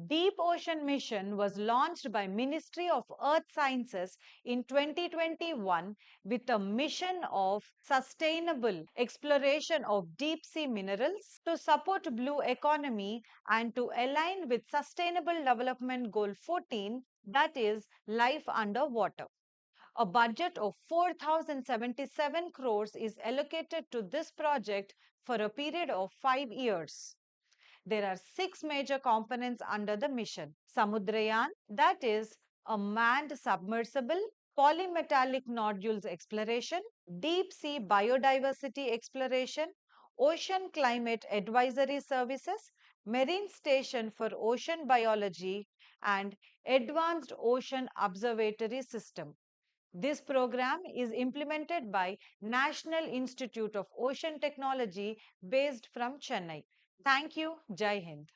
Deep Ocean Mission was launched by Ministry of Earth Sciences in 2021 with a mission of sustainable exploration of deep sea minerals to support blue economy and to align with Sustainable Development Goal 14, that is life underwater. A budget of 4,077 crores is allocated to this project for a period of 5 years. There are six major components under the mission. Samudrayan, that is a manned submersible, polymetallic nodules exploration, deep sea biodiversity exploration, ocean climate advisory services, marine station for ocean biology, and advanced ocean observatory system. This program is implemented by National Institute of Ocean Technology based from Chennai. Thank you. Jai Hind.